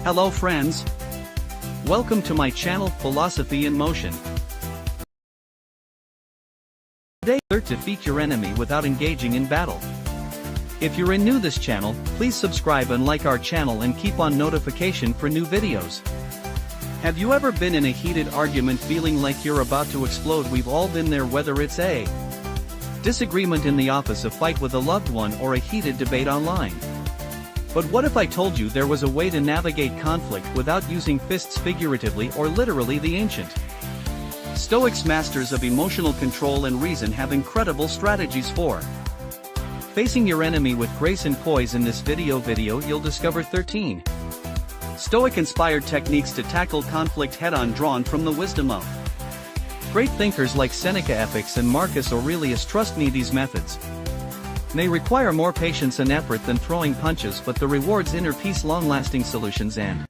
Hello friends. Welcome to my channel Philosophy in Motion. Today, defeat your enemy without engaging in battle. If you're new to this channel, please subscribe and like our channel and keep on notification for new videos. Have you ever been in a heated argument feeling like you're about to explode? We've all been there, whether it's a disagreement in the office, a fight with a loved one, or a heated debate online. But what if I told you there was a way to navigate conflict without using fists, figuratively or literally? The ancient Stoics, masters of emotional control and reason, have incredible strategies for facing your enemy with grace and poise. In this video you'll discover 13 Stoic-inspired techniques to tackle conflict head-on, drawn from the wisdom of great thinkers like Seneca, Epictetus, and Marcus Aurelius. Trust me, these methods may require more patience and effort than throwing punches, but the rewards: inner peace, long-lasting solutions, and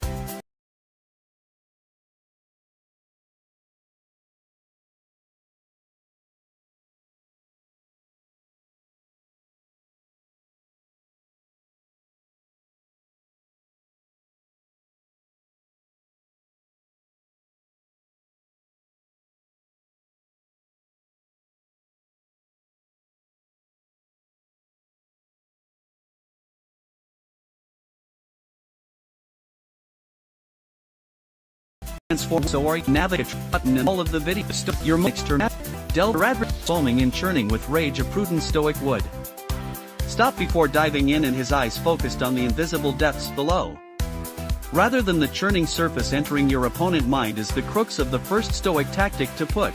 transform. So are navigate button in all of the videos. Your mixture foaming and churning with rage, a prudent Stoic would stop before diving in, and his eyes focused on the invisible depths below. Rather than the churning surface entering your opponent's mind is the crux of the first Stoic tactic: to put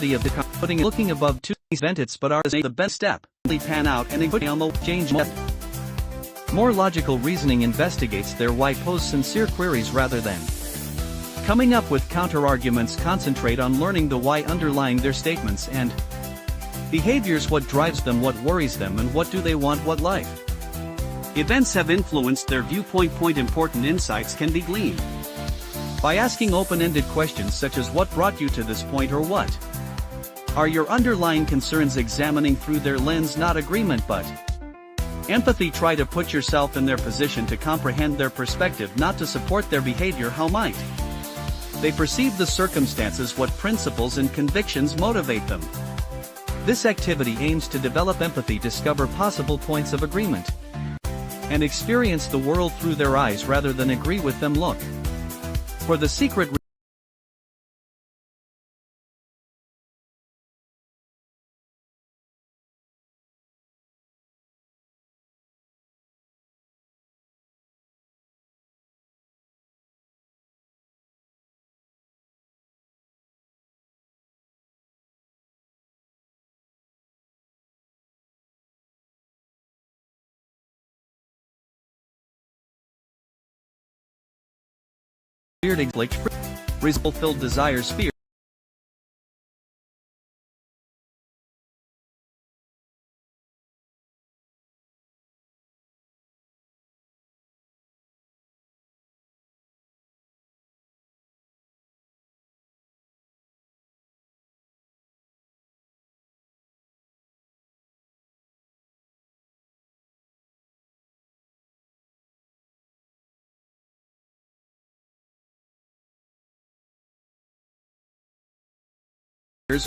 it of the putting, looking above two vents, but are the best step. Pan out and put on the change method. More logical reasoning investigates their why, pose sincere queries rather than coming up with counter-arguments. Concentrate on learning the why underlying their statements and behaviors, what drives them, what worries them, and what do they want, what life events have influenced their viewpoint. Important insights can be gleaned by asking open-ended questions such as what brought you to this point, or what are your underlying concerns. Examining through their lens, not agreement but empathy. Try to put yourself in their position, to comprehend their perspective, not to support their behavior. How might they perceive the circumstances? What principles and convictions motivate them? This activity aims to develop empathy, discover possible points of agreement, and experience the world through their eyes rather than agree with them. Look for the secret result-filled desires, fear.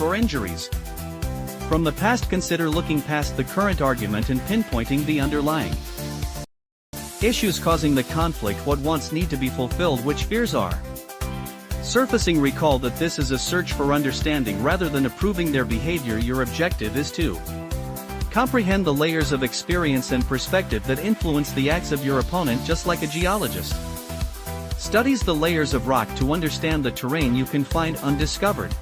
Or injuries from the past. Consider looking past the current argument and pinpointing the underlying issues causing the conflict. What wants need to be fulfilled, which fears are surfacing. Recall that this is a search for understanding rather than approving their behavior. Your objective is to comprehend the layers of experience and perspective that influence the acts of your opponent, just like a geologist studies the layers of rock to understand the terrain you can find undiscovered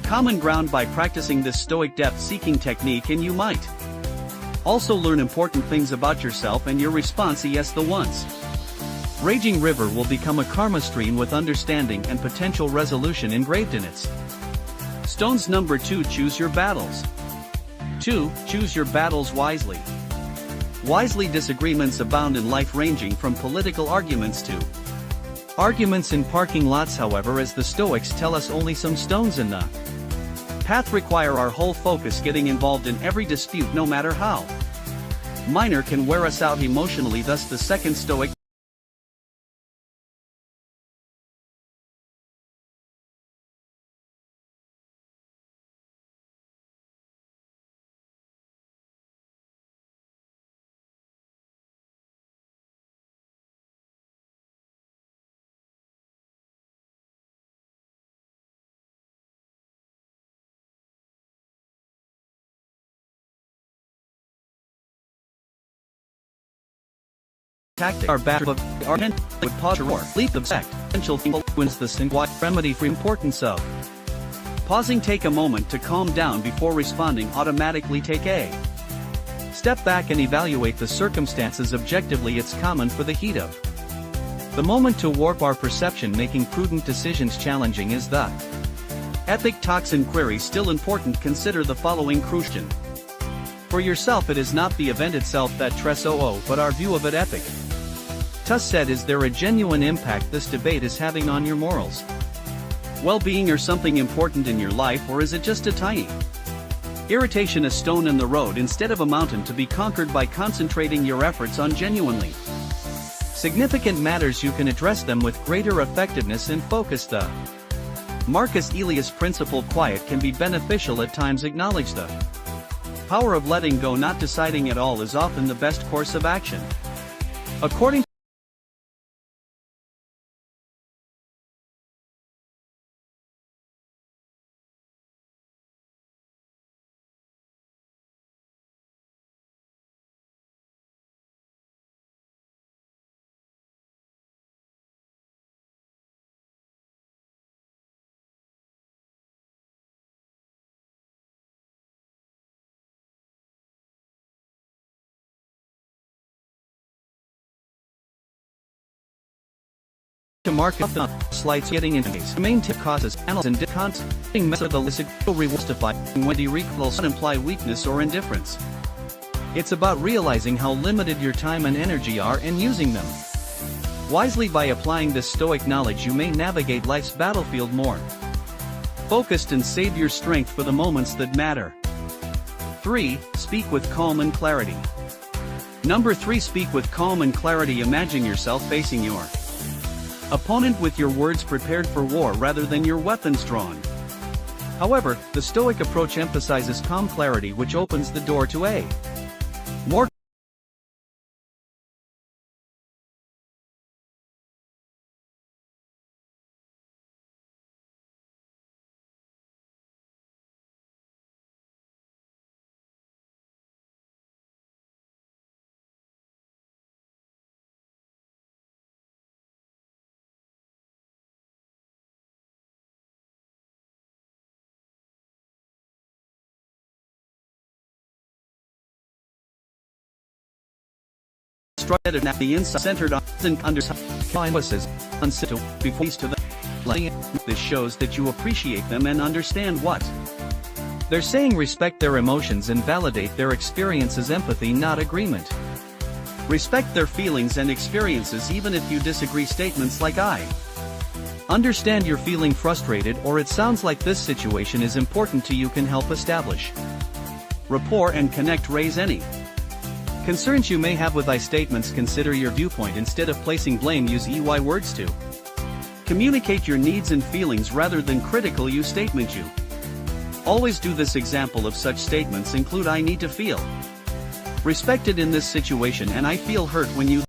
common ground. By practicing this Stoic depth-seeking technique, and you might Also learn important things about yourself and your response yes the once. Raging River will become a karma stream with understanding and potential resolution engraved in it. Stones number 2. Choose your battles. 2. Choose your battles wisely. Wisely. Disagreements abound in life, ranging from political arguments to arguments in parking lots. However, as the Stoics tell us, only some stones in the path require our whole focus. Getting involved in every dispute, no matter how minor, can wear us out emotionally. Thus the second Stoic tactic are bad, but our intent would pause or leap of sect. Potential wins the sin. Remedy for importance of pausing. Take a moment to calm down before responding automatically. Take a step back and evaluate the circumstances objectively. It's common for the heat of the moment to warp our perception, making prudent decisions challenging. Is the ethic toxin query still important? Consider the following question. For yourself, it is not the event itself that stress but our view of it. Epic Thus said, is there a genuine impact this debate is having on your morals, well-being, or something important in your life, or is it just a tiny irritation, a stone in the road instead of a mountain to be conquered? By concentrating your efforts on genuinely significant matters, you can address them with greater effectiveness and focus. The Marcus Aurelius principle: quiet can be beneficial at times. Acknowledge the power of letting go. Not deciding at all is often the best course of action. According to market the slights getting into these main tip causes panels and constantly methodological justify when the recalls imply weakness or indifference. It's about realizing how limited your time and energy are and using them wisely. By applying this Stoic knowledge, you may navigate life's battlefield more focused and save your strength for the moments that matter. 3. Speak with calm and clarity. Number 3. Speak with calm and clarity. Imagine yourself facing your opponent with your words prepared for war rather than your weapons drawn. However, the Stoic approach emphasizes calm clarity, which opens the door to a more structured at the inside, centered on and understanding before to the laying. This shows that you appreciate them and understand what they're saying. Respect their emotions and validate their experiences. Empathy, not agreement. Respect their feelings and experiences even if you disagree. Statements like "I understand you're feeling frustrated" or "it sounds like this situation is important to you" can help establish rapport and connect. Raise any concerns you may have with I statements. Consider your viewpoint instead of placing blame. Use EY words to communicate your needs and feelings rather than critical you statement. You always do this. Example of such statements include: I need to feel respected in this situation, and I feel hurt when you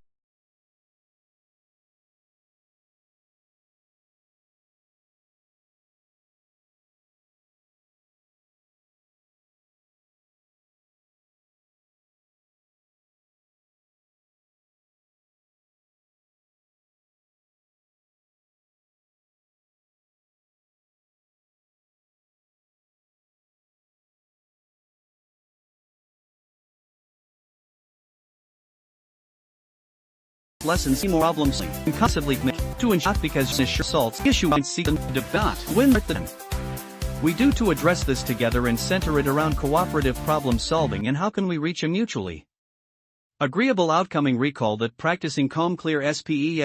lessons more problems and constantly to ensure because results issue and seek and not win them. We do to address this together and center it around cooperative problem solving and how can we reach a mutually agreeable outcome. Recall that practicing calm clear SPE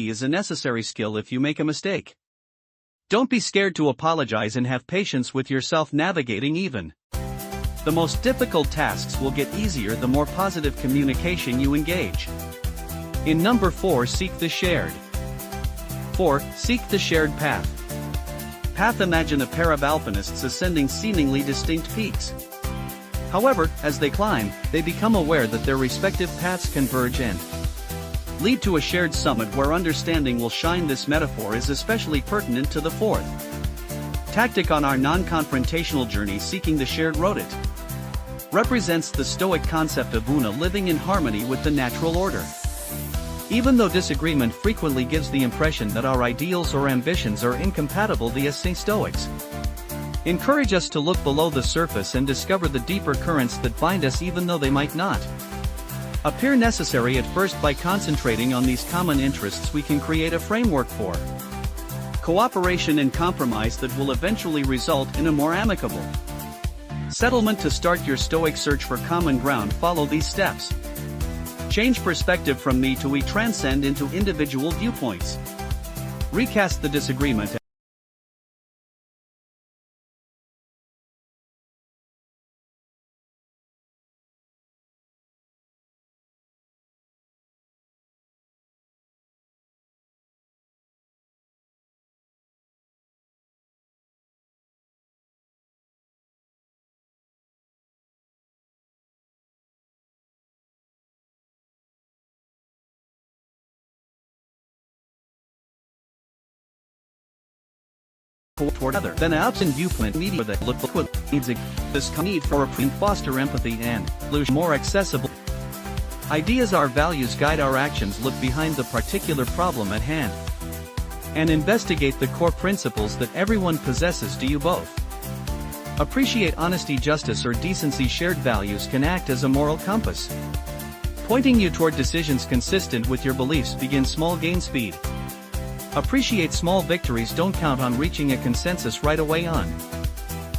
is a necessary skill if you make a mistake. Don't be scared to apologize and have patience with yourself navigating even the most difficult tasks will get easier the more positive communication you engage. In number 4, seek the shared. 4. Seek the shared path. Imagine a pair of alpinists ascending seemingly distinct peaks. However, as they climb, they become aware that their respective paths converge and lead to a shared summit where understanding will shine. This metaphor is especially pertinent to the fourth tactic on our non-confrontational journey. Seeking the shared road it represents the Stoic concept of una, living in harmony with the natural order. Even though disagreement frequently gives the impression that our ideals or ambitions are incompatible, the Stoics encourage us to look below the surface and discover the deeper currents that bind us even though they might not appear necessary at first. By concentrating on these common interests, we can create a framework for cooperation and compromise that will eventually result in a more amicable settlement. To start your Stoic search for common ground, follow these steps. Change perspective from me to we, transcend into individual viewpoints. Recast the disagreement toward other than an absent viewpoint media that look needs this need for a foster empathy and more accessible ideas. Our values guide our actions. Look behind the particular problem at hand and investigate the core principles that everyone possesses. Do you both appreciate honesty, justice, or decency? Shared values can act as a moral compass, pointing you toward decisions consistent with your beliefs. Begin small, gain speed. Appreciate small victories. Don't count on reaching a consensus right away on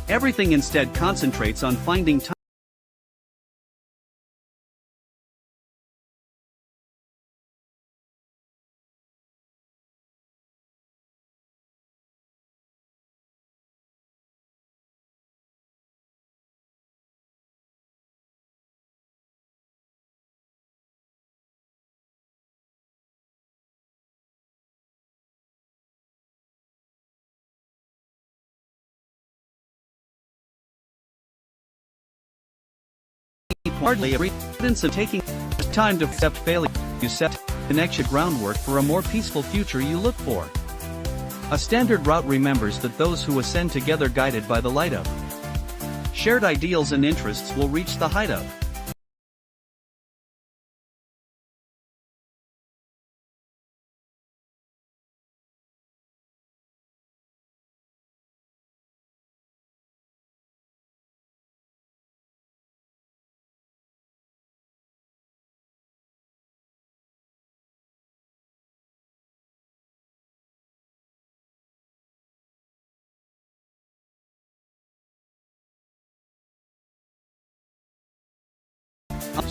everything. Instead, concentrates on finding time hardly evidence of taking time to accept failure. You set an extra groundwork for a more peaceful future you look for. A standard route remembers that those who ascend together, guided by the light of shared ideals and interests, will reach the height of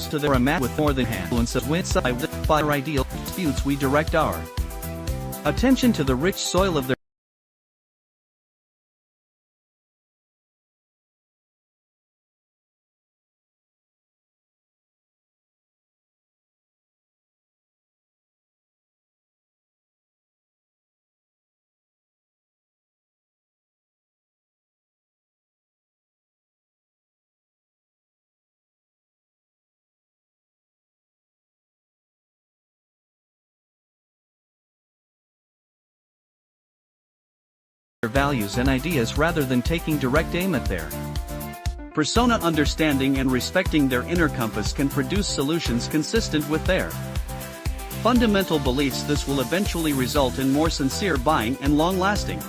to their man with more than influence of by our ideal disputes. We direct our attention to the rich soil of their values and ideas rather than taking direct aim at their persona. Understanding and respecting their inner compass can produce solutions consistent with their fundamental beliefs. This will eventually result in more sincere buying and long-lasting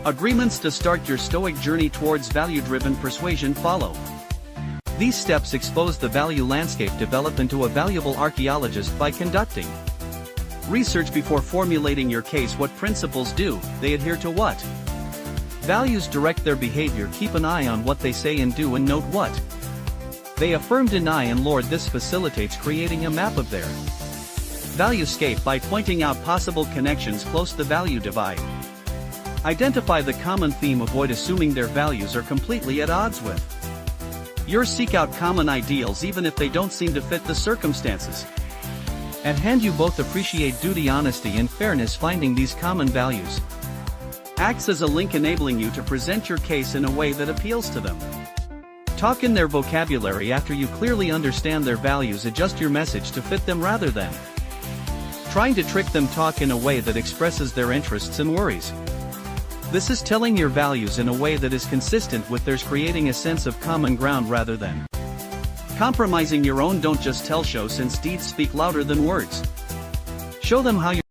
agreements. To start your Stoic journey towards value-driven persuasion, follow these steps. Expose the value landscape. Develop into a valuable archaeologist by conducting Research before formulating your case. What principles do they adhere to? What values direct their behavior? Keep an eye on what they say and do, and note what they affirm, deny, and lord. This facilitates creating a map of their valuescape by pointing out possible connections. Close the value divide. Identify the common theme. Avoid assuming their values are completely at odds with yours. Seek out common ideals even if they don't seem to fit the circumstances at hand. You both appreciate duty, honesty, and fairness. Finding these common values acts as a link, enabling you to present your case in a way that appeals to them. Talk in their vocabulary. After you clearly understand their values, adjust your message to fit them rather than trying to trick them. Talk in a way that expresses their interests and worries. This is telling your values in a way that is consistent with theirs, creating a sense of common ground rather than compromising your own. Don't just tell, show, since deeds speak louder than words. Show them how you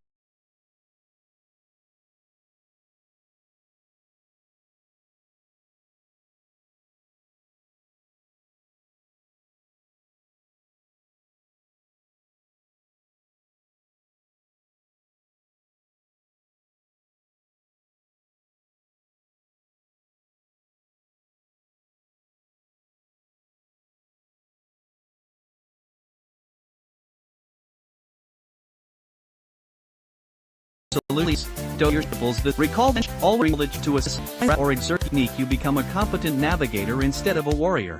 your principles that recall all knowledge to assess or exert technique. You become a competent navigator instead of a warrior,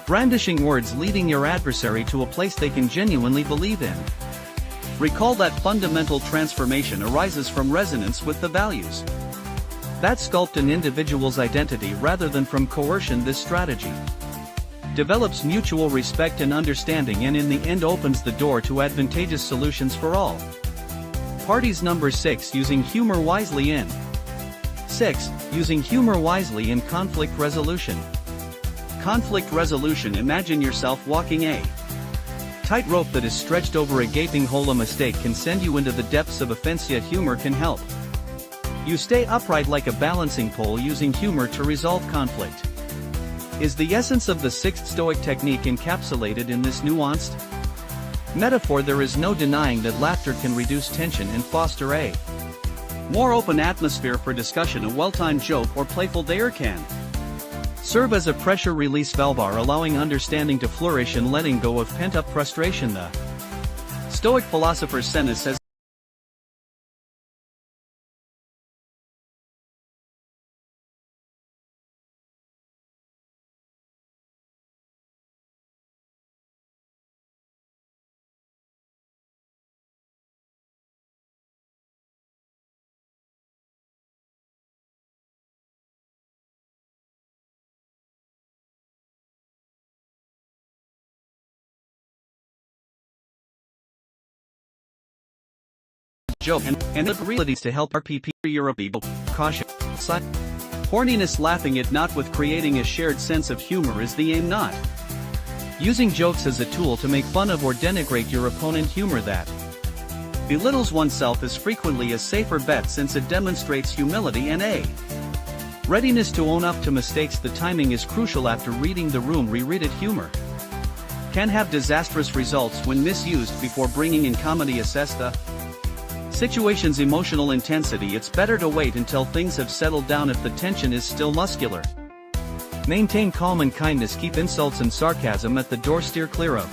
brandishing words, leading your adversary to a place they can genuinely believe in. Recall that fundamental transformation arises from resonance with the values that sculpt an individual's identity rather than from coercion. This strategy develops mutual respect and understanding, and in the end opens the door to advantageous solutions for all parties. Number 6. Using humor wisely in 6. Using humor wisely in conflict resolution. Conflict resolution. Imagine yourself walking a tightrope that is stretched over a gaping hole. A mistake can send you into the depths of offense, yet humor can help you stay upright like a balancing pole. Using humor to resolve conflict is the essence of the 6th Stoic technique encapsulated in this nuanced metaphor. There is no denying that laughter can reduce tension and foster a more open atmosphere for discussion. A well-timed joke or playful dare can serve as a pressure release valve, allowing understanding to flourish and letting go of pent-up frustration. The Stoic philosopher Seneca says, joke and abilities to help RPP Europe. Caution. Horniness. Laughing it not with creating a shared sense of humor is the aim, not using jokes as a tool to make fun of or denigrate your opponent. Humor that belittles oneself is frequently a safer bet, since it demonstrates humility and a readiness to own up to mistakes. The timing is crucial. After reading the room, reread it. Humor can have disastrous results when misused. Before bringing in comedy, assess the situation's emotional intensity. It's better to wait until things have settled down if the tension is still muscular. Maintain calm and kindness. Keep insults and sarcasm at the door. Steer clear of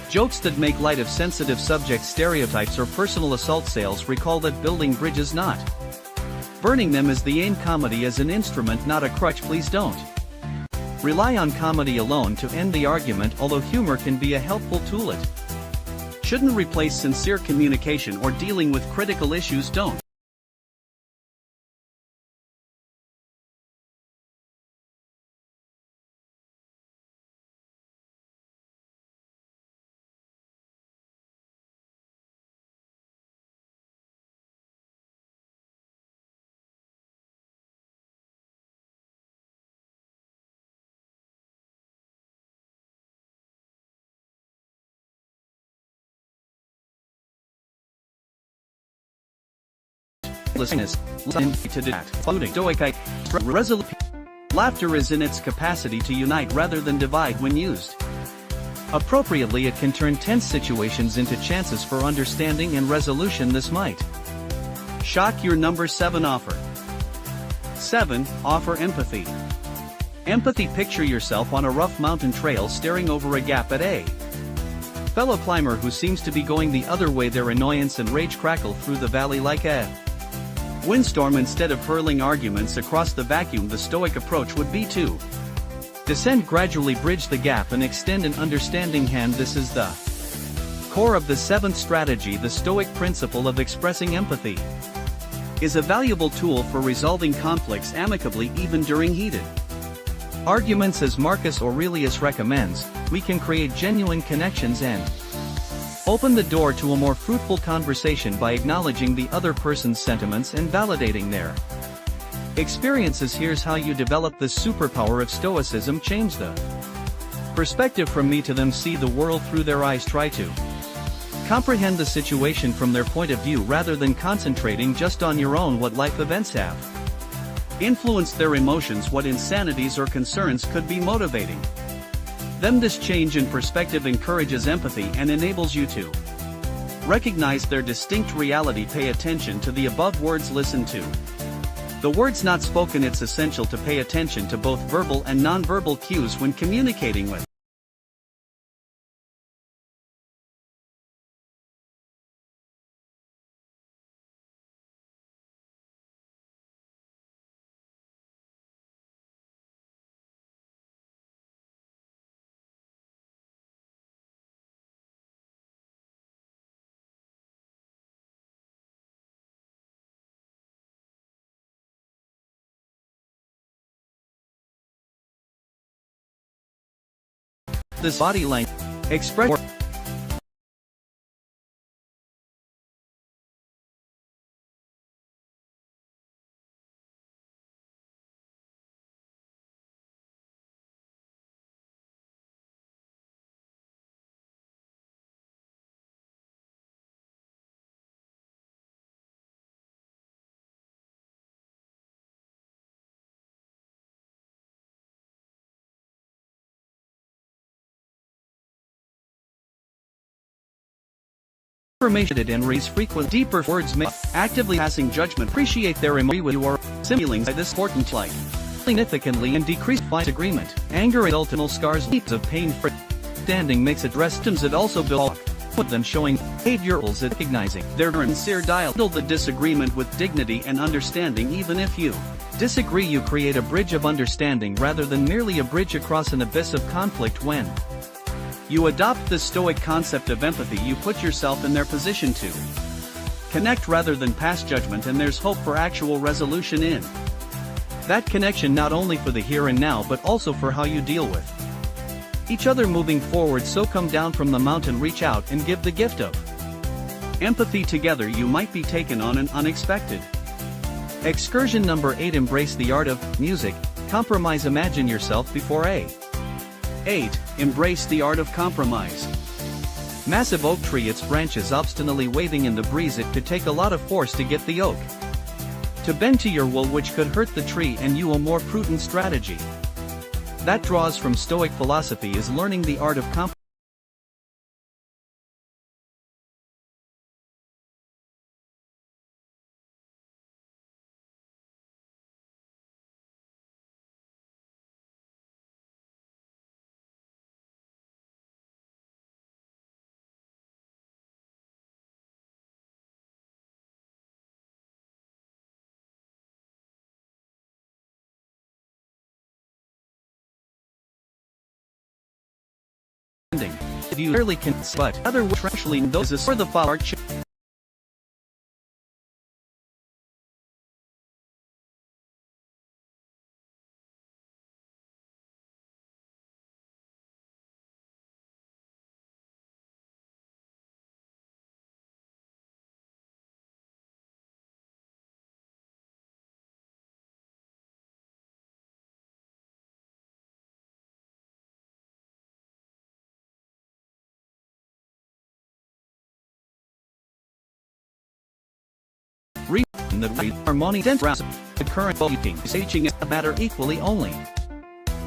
jokes that make light of sensitive subjects, stereotypes, or personal assault. Sales. Recall that building bridges, not burning them, is the aim. Comedy as an instrument, not a crutch. Please don't rely on comedy alone to end the argument. Although humor can be a helpful tool, it shouldn't replace sincere communication or dealing with critical issues. Don't listeners, to that, including Stoic resolute. Laughter is in its capacity to unite rather than divide when used Appropriately, it can turn tense situations into chances for understanding and resolution. This might shock your number 7 offer. 7. Offer empathy. Empathy. Picture yourself on a rough mountain trail staring over a gap at a fellow climber who seems to be going the other way. Their annoyance and rage crackle through the valley like a windstorm. Instead of hurling arguments across the vacuum, the Stoic approach would be to descend gradually, bridge the gap, and extend an understanding hand. This is the core of the 7th strategy. The Stoic principle of expressing empathy is a valuable tool for resolving conflicts amicably even during heated arguments. As Marcus Aurelius recommends, we can create genuine connections and open the door to a more fruitful conversation by acknowledging the other person's sentiments and validating their experiences. Here's how you develop the superpower of Stoicism. Change the perspective from me to them. See the world through their eyes. Try to comprehend the situation from their point of view rather than concentrating just on your own. What life events have influenced their emotions, what insanities or concerns could be motivating them. This change in perspective encourages empathy and enables you to recognize their distinct reality. Pay attention to the above words. Listen to the words not spoken. It's essential to pay attention to both verbal and nonverbal cues when communicating with this body language. Express information and raise frequent deeper words may actively passing judgment. Appreciate their emotion with you are simulating by this important light significantly and decrease disagreement, anger, and ultimate scars. Leaps of pain for standing makes address symptoms. It also builds with them showing behaviorals at recognizing their sincere dialogue. Handle the disagreement with dignity and understanding. Even if you disagree, you create a bridge of understanding rather than merely a bridge across an abyss of conflict. When you adopt the Stoic concept of empathy, you put yourself in their position to connect rather than pass judgment, and there's hope for actual resolution in that connection, not only for the here and now but also for how you deal with each other moving forward. So come down from the mountain, reach out and give the gift of empathy. Together you might be taken on an unexpected excursion. Number 8. Embrace the art of music compromise. Imagine yourself before a 8. Embrace the art of compromise. Massive oak tree, its branches obstinately waving in the breeze. It could take a lot of force to get the oak to bend to your will, which could hurt the tree and you. A more prudent strategy that draws from Stoic philosophy is learning the art of compromise. If you rarely can, but other actually those is for the follower. The harmony the current bulking staging is a matter equally only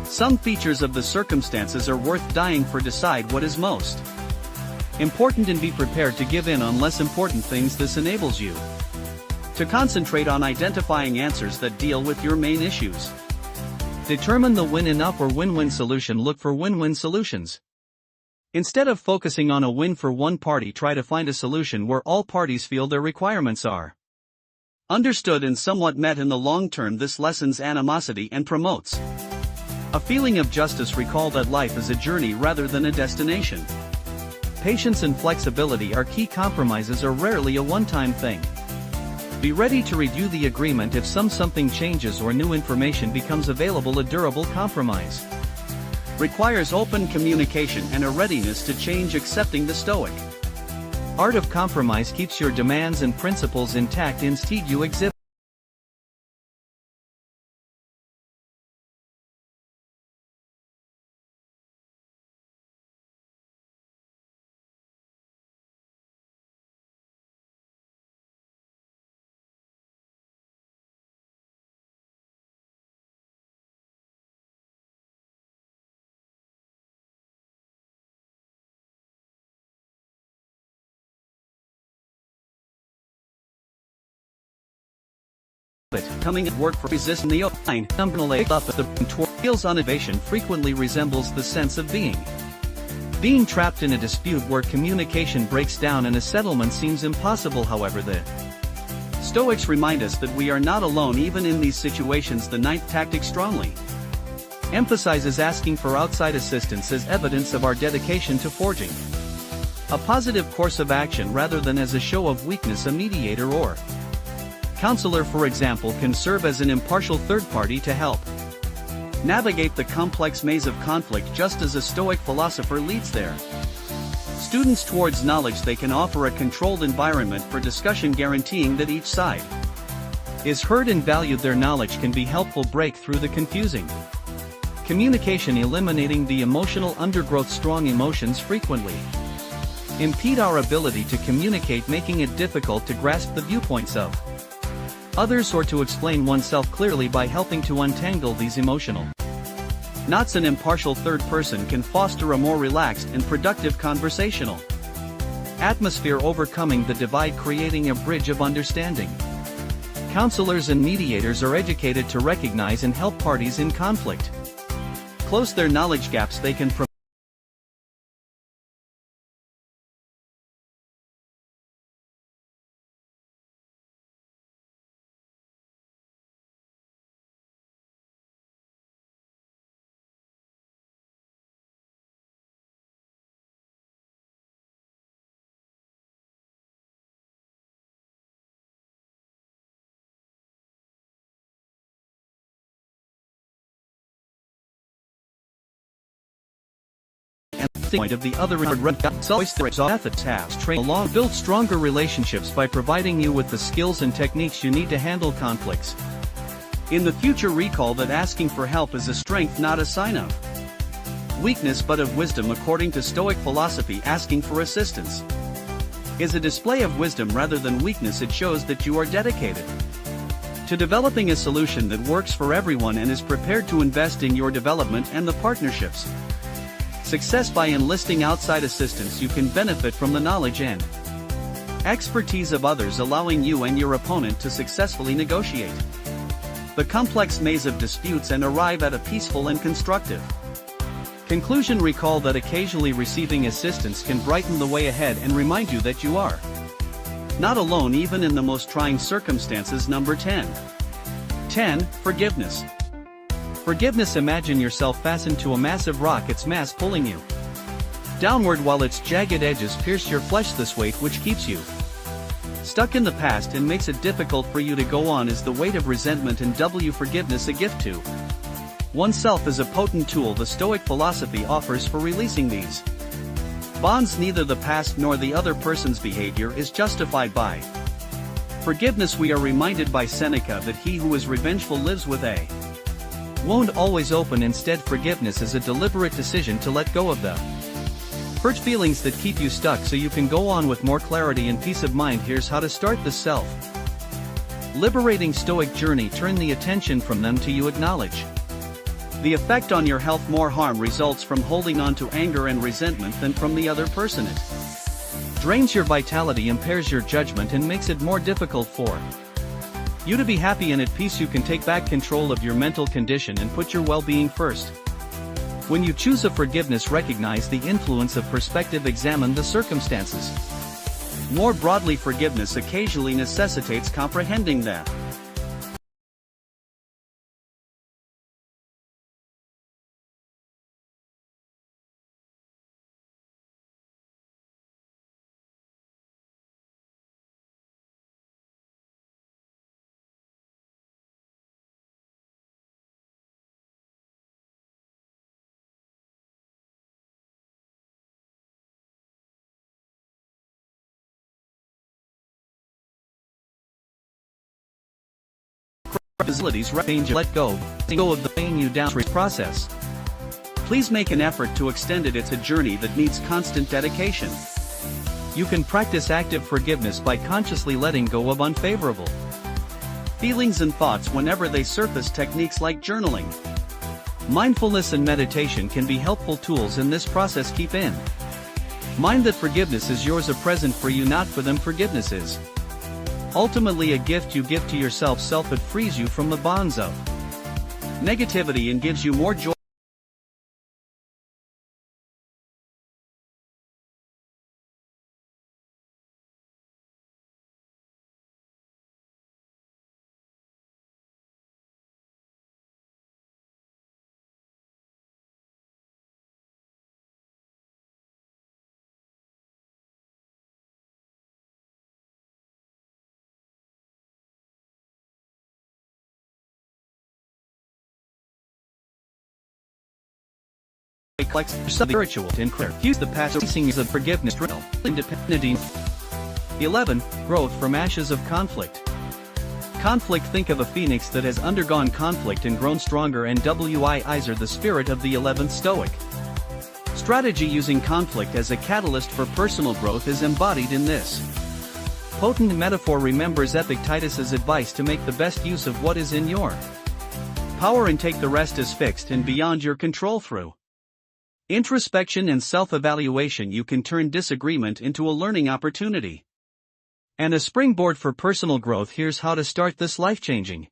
Some features of the circumstances are worth dying for. Decide what is most important and be prepared to give in on less important things. This enables you to concentrate on identifying answers that deal with your main issues. Determine the win-enough or win-win solution. Look for win-win solutions. Instead of focusing on a win for one party, try to find a solution where all parties feel their requirements are understood and somewhat met in the long term. This lessens animosity and promotes a feeling of justice. Recall that life is a journey rather than a destination. Patience and flexibility are key. Compromises are rarely a one-time thing. Be ready to review the agreement if something changes or new information becomes available. A durable compromise requires open communication and a readiness to change. Accepting the Stoic art of compromise keeps your demands and principles intact. Instead, you exhibit coming at work for resisting the line. Number 8 up at the feels on evasion frequently resembles the sense of being trapped in a dispute where communication breaks down and a settlement seems impossible. However, the Stoics remind us that we are not alone even in these situations. The ninth tactic strongly emphasizes asking for outside assistance as evidence of our dedication to forging a positive course of action rather than as a show of weakness. A mediator or counselor, for example, can serve as an impartial third party to help navigate the complex maze of conflict. Just as a Stoic philosopher leads their students towards knowledge, they can offer a controlled environment for discussion, guaranteeing that each side is heard and valued. Their knowledge can be helpful break through the confusing communication, eliminating the emotional undergrowth. Strong emotions frequently impede our ability to communicate, making it difficult to grasp the viewpoints of others or to explain oneself clearly. By helping to untangle these emotional knots, an impartial third person can foster a more relaxed and productive conversational atmosphere, overcoming the divide, creating a bridge of understanding. Counselors and mediators are educated to recognize and help parties in conflict close their knowledge gaps. They can point of the other methods have trained along build stronger relationships by providing you with the skills and techniques you need to handle conflicts in the future. Recall that asking for help is a strength, not a sign of weakness but of wisdom. According to Stoic philosophy, asking for assistance is a display of wisdom rather than weakness. It shows that you are dedicated to developing a solution that works for everyone and is prepared to invest in your development and the partnership's success. By enlisting outside assistance, you can benefit from the knowledge and expertise of others, allowing you and your opponent to successfully negotiate the complex maze of disputes and arrive at a peaceful and constructive conclusion. Recall that occasionally receiving assistance can brighten the way ahead and remind you that you are not alone even in the most trying circumstances. Number 10. Forgiveness. Forgiveness. Imagine yourself fastened to a massive rock, its mass pulling you downward while its jagged edges pierce your flesh. This weight which keeps you stuck in the past and makes it difficult for you to go on is the weight of resentment and forgiveness. A gift to oneself is a potent tool the Stoic philosophy offers for releasing these bonds. Neither the past nor the other person's behavior is justified by forgiveness. We are reminded by Seneca that he who is revengeful lives with a wound always open. Instead, forgiveness is a deliberate decision to let go of the hurt feelings that keep you stuck so you can go on with more clarity and peace of mind. Here's how to start the self-liberating Stoic journey. Turn the attention from them to you. Acknowledge The effect on your health: more harm results from holding on to anger and resentment than from the other person. It drains your vitality, impairs your judgment, and makes it more difficult for you to be happy and at peace. You can take back control of your mental condition and put your well-being first. When you choose a forgiveness, recognize the influence of perspective, examine the circumstances. More broadly, forgiveness occasionally necessitates comprehending that facilities range. Let go of the pain you down process. Please make an effort to extend it. It's a journey that needs constant dedication. You can practice active forgiveness by consciously letting go of unfavorable feelings and thoughts whenever they surface. Techniques like journaling, mindfulness, and meditation can be helpful tools in this process. Keep in mind that forgiveness is yours, a present for you, not for them. Forgiveness is ultimately a gift you give to yourself. It frees you from the bonds of negativity and gives you more joy. Spiritual and clear. Use the past teachings of forgiveness. Independent. 11. Growth from ashes of conflict. Conflict. Think of a phoenix that has undergone conflict and grown stronger. NWI are the spirit of the 11th Stoic strategy. Using conflict as a catalyst for personal growth is embodied in this potent metaphor. Remembers Epictetus's advice to make the best use of what is in your power and take the rest as fixed and beyond your control. Through introspection and self-evaluation, you can turn disagreement into a learning opportunity and a springboard for personal growth. Here's how to start this life-changing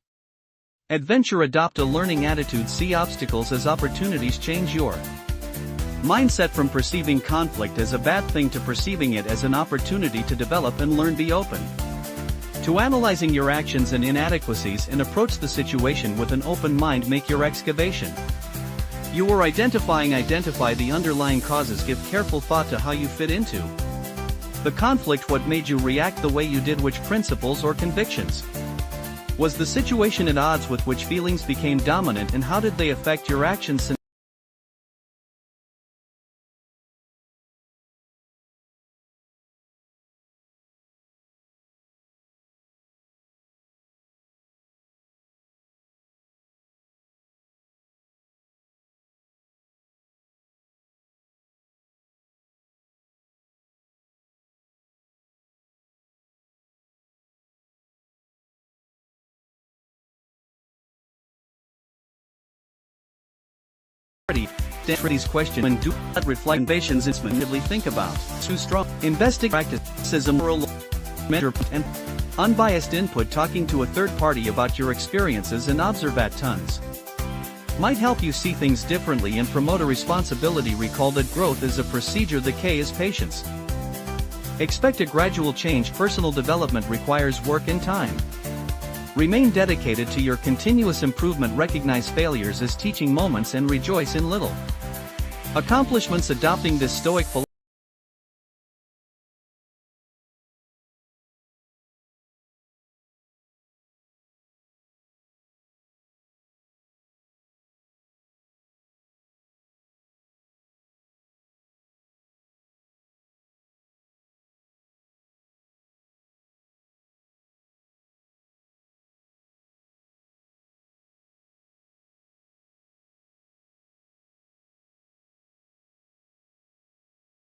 adventure. Adopt a learning attitude. See obstacles as opportunities. Change your mindset from perceiving conflict as a bad thing to perceiving it as an opportunity to develop and learn. Be open to analyzing your actions and inadequacies and approach the situation with an open mind. Make your excavation. You are identify the underlying causes. Give careful thought to how you fit into the conflict. What made you react the way you did? Which principles or convictions was the situation at odds with? Which feelings became dominant and how did they affect your actions? These questions and do not reflect innovations. Instinctively think about too strong. Investigate practices, moral measure, and unbiased input. Talking to a third party about your experiences and observe at tons might help you see things differently and promote a responsibility. Recall that growth is a procedure. The K is patience. Expect a gradual change. Personal development requires work and time. Remain dedicated to your continuous improvement. Recognize failures as teaching moments and rejoice in little accomplishments. Adopting this Stoic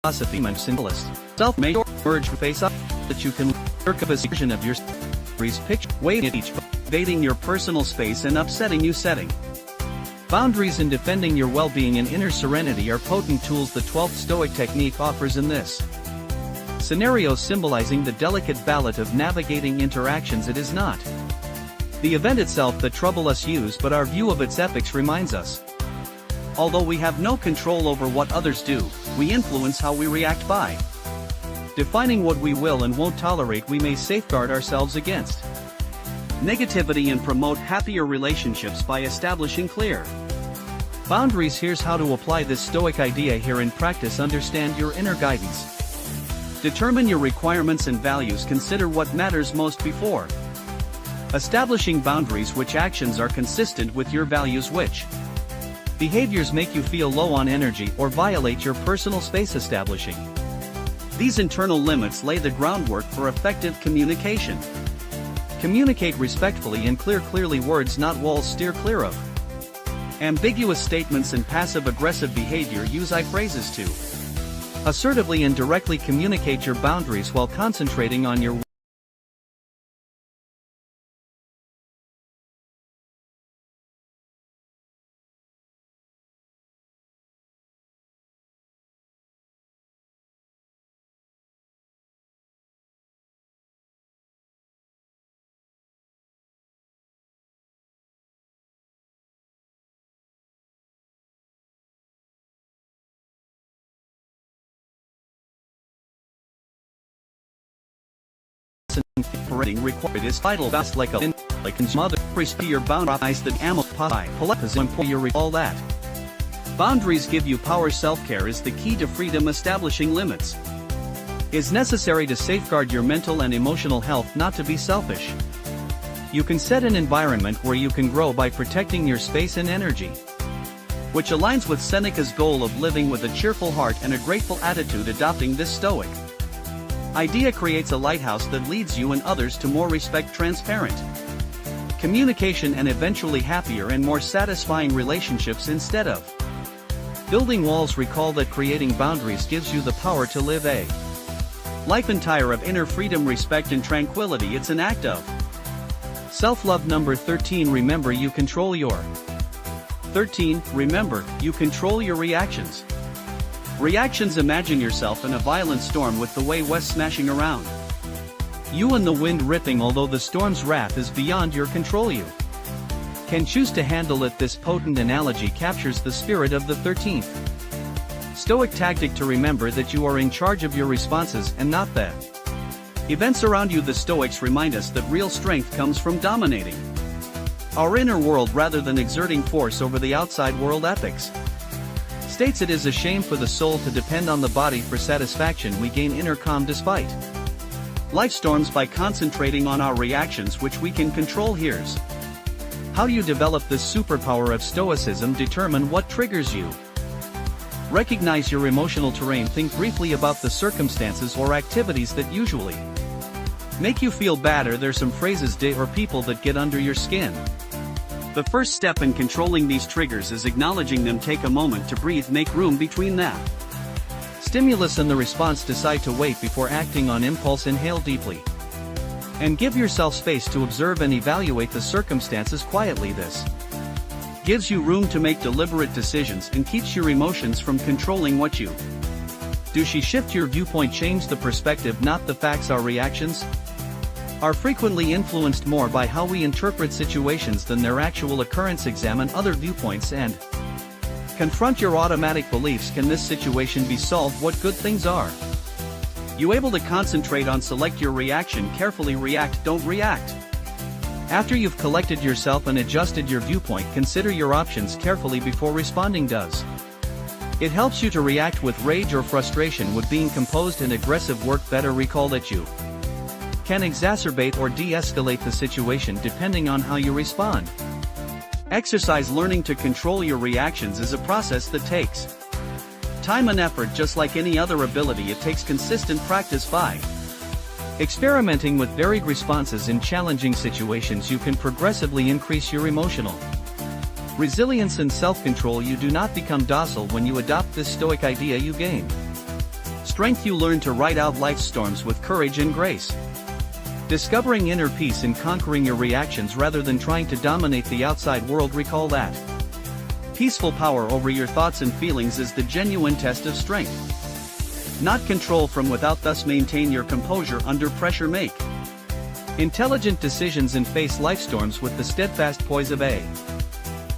philosophy symbolist. Self-made merge face up that you can work up a version of your picture. Wait at each invading your personal space and upsetting you. Setting Boundaries in defending your well-being and inner serenity are potent tools the 12th Stoic technique offers in this scenario, symbolizing the delicate balance of navigating interactions it is not the event itself that trouble us use, but our view of its epics reminds us. Although we have no control over what others do, we influence how we react by defining what we will and won't tolerate. We may safeguard ourselves against negativity and promote happier relationships by establishing clear boundaries. Here's how to apply this Stoic idea here in practice. Understand your inner guidance. Determine your requirements and values. Consider what matters most before establishing boundaries. Which actions are consistent with your values? Which behaviors make you feel low on energy or violate your personal space? Establishing these internal limits lay the groundwork for effective communication. Communicate respectfully and clearly. Words, not walls. Steer clear of ambiguous statements and passive-aggressive behavior. Use I phrases to assertively and directly communicate your boundaries while concentrating on your required is vital. That's like a mother. Be your boundaries that ammo pie. You recall that boundaries give you power. Self-care is the key to freedom. Establishing limits is necessary to safeguard your mental and emotional health, not to be selfish. You can set an environment where you can grow by protecting your space and energy, which aligns with Seneca's goal of living with a cheerful heart and a grateful attitude. Adopting this Stoic idea creates a lighthouse that leads you and others to more respect, transparent communication, and eventually happier and more satisfying relationships. Instead of building walls, recall that creating boundaries gives you the power to live a life entire of inner freedom, respect, and tranquility. It's an act of self-love. Number 13. Remember, you control your 13. Remember, you control your reactions. Imagine yourself in a violent storm with the waves smashing around you and the wind ripping. Although the storm's wrath is beyond your control, you can choose to handle it. This potent analogy captures the spirit of the 13th Stoic tactic to remember that you are in charge of your responses and not the events around you. The Stoics remind us that real strength comes from dominating our inner world rather than exerting force over the outside world. Ethics states it is a shame for the soul to depend on the body for satisfaction. We gain inner calm despite life storms by concentrating on our reactions, which we can control. Here's how you develop this superpower of Stoicism. Determine what triggers you. Recognize your emotional terrain. Think briefly about the circumstances or activities that usually make you feel bad. Are there some phrases or people that get under your skin? The first step in controlling these triggers is acknowledging them. Take a moment to breathe. Make room between that stimulus and the response. Decide to wait before acting on impulse. Inhale deeply and give yourself space to observe and evaluate the circumstances quietly. This gives you room to make deliberate decisions and keeps your emotions from controlling what you do. Shift your viewpoint. Change the perspective, not the facts. Our reactions are frequently influenced more by how we interpret situations than their actual occurrence. Examine other viewpoints and confront your automatic beliefs. Can this situation be solved? What good things are you able to concentrate on? Select your reaction carefully. React, don't react. After you've collected yourself and adjusted your viewpoint, consider your options carefully before responding. Does it helps you to react with rage or frustration? Would being composed and aggressive work better? Recall that you can exacerbate or de-escalate the situation depending on how you respond. Exercise. Learning to control your reactions is a process that takes time and effort. Just like any other ability, it takes consistent practice. By experimenting with varied responses in challenging situations, you can progressively increase your emotional resilience and self-control. You do not become docile when you adopt this Stoic idea. You gain strength. You learn to ride out life's storms with courage and grace, discovering inner peace in conquering your reactions rather than trying to dominate the outside world. Recall that Peaceful power over your thoughts and feelings is the genuine test of strength. Not control from without, thus maintain your composure under pressure. Make intelligent decisions and face life storms with the steadfast poise of a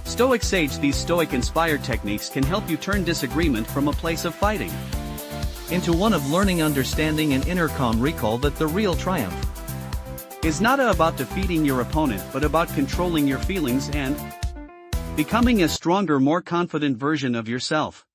Stoic sage. These Stoic-inspired techniques can help you turn disagreement from a place of fighting into one of learning, understanding, and inner calm. Recall that the real triumph is not about defeating your opponent but about controlling your feelings and becoming a stronger, more confident version of yourself.